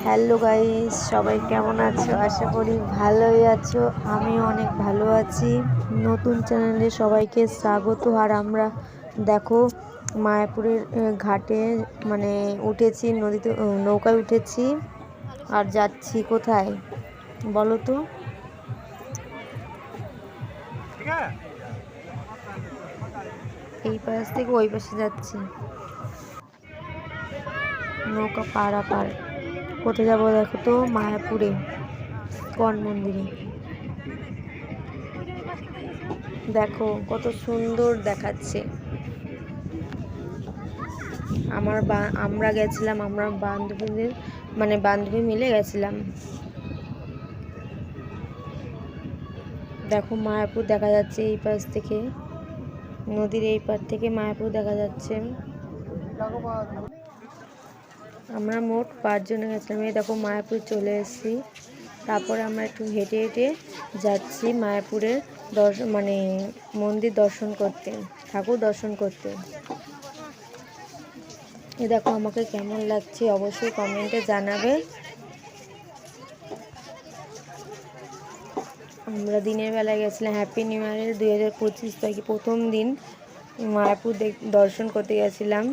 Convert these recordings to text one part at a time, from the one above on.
Hello guys, সবাই কেমন আছো? আশা করি ভালোই আছো। আমিও অনেক ভালো আছি। নতুন চ্যানেলে সবাইকে স্বাগত। আর আমরা দেখো মায়াপুরের ঘাটে মানে উঠেছি, নদীতে নৌকায় উঠেছি আর যাচ্ছি কোথায় বলো তো? এই পাশ থেকে ওই পাশে যাচ্ছি, নৌকা পারাপার। কোথায় যাবো দেখো তো? মায়াপুরে ইস্কন মন্দিরে। দেখো কত সুন্দর দেখাচ্ছে। আমরা গেছিলাম, আমরা বান্ধবীদের মানে বান্ধবী মিলে গেছিলাম। দেখো মায়াপুর দেখা যাচ্ছে এই পাশ থেকে, নদীর এই পার থেকে মায়াপুর দেখা যাচ্ছে। আমরা মোট 5 জনে গেছিলাম। এই দেখো মায়াপুর চলে এসেছি। তারপরে আমরা একটু হেঁটে হেঁটে যাচ্ছি মায়াপুরের মানে মন্দির দর্শন করতে, ঠাকুর দর্শন করতে। এই দেখো আমাকে কেমন লাগছে অবশ্যই কমেন্টে জানাবে। আমরা দিনের বেলায় গেছিলাম, হ্যাপি নিউ ইয়ারের 2025 তারিখে প্রথম দিন মায়াপুর দর্শন করতে গেছিলাম।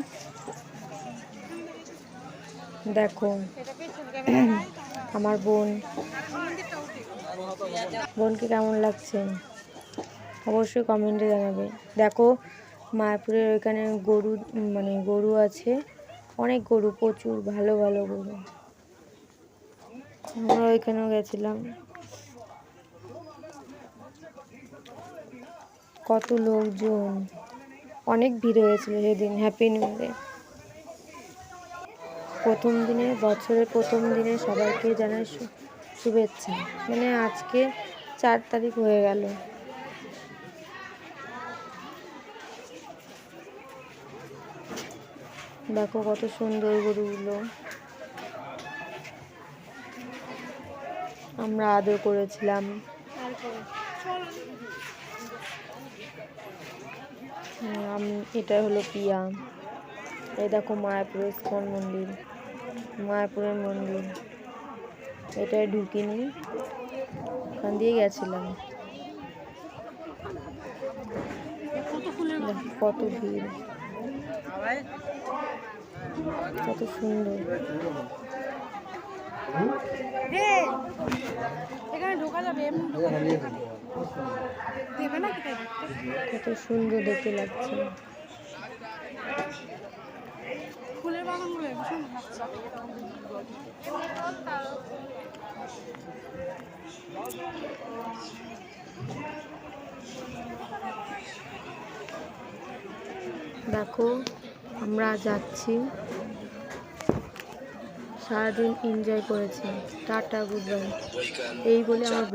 দেখো আমার বোনকে কেমন লাগছে অবশ্যই কমেন্টে জানাবে। দেখো মায়াপুরের ওইখানে গরু আছে, অনেক গরু, প্রচুর ভালো ভালো গরু। আমরা ওইখানেও গেছিলাম। কত লোকজন, অনেক ভিড় হয়েছিল সেদিন হ্যাপি নিউ ইয়ারে। বছরের প্রথম দিনে সবাইকে জানাই শুভেচ্ছা। মানে আজকে 4 তারিখ হয়ে গেল। দেখো কত সুন্দর গরুগুলো, আমরা আদর করেছিলাম। এটা হলো পিয়া। এই দেখো মায়াপুরের ইস্কন মন্দির, মায়াপুরের মন্দির। এটাই ঢুকিনি, ওখান দিয়ে গেছিলাম। কত ভিড়, কত সুন্দর। কত সুন্দর দেখতে লাগছে। দেখো আমরা যাচ্ছি, সারাদিন এনজয় করেছি। Tata, good bye. এই বলে আমার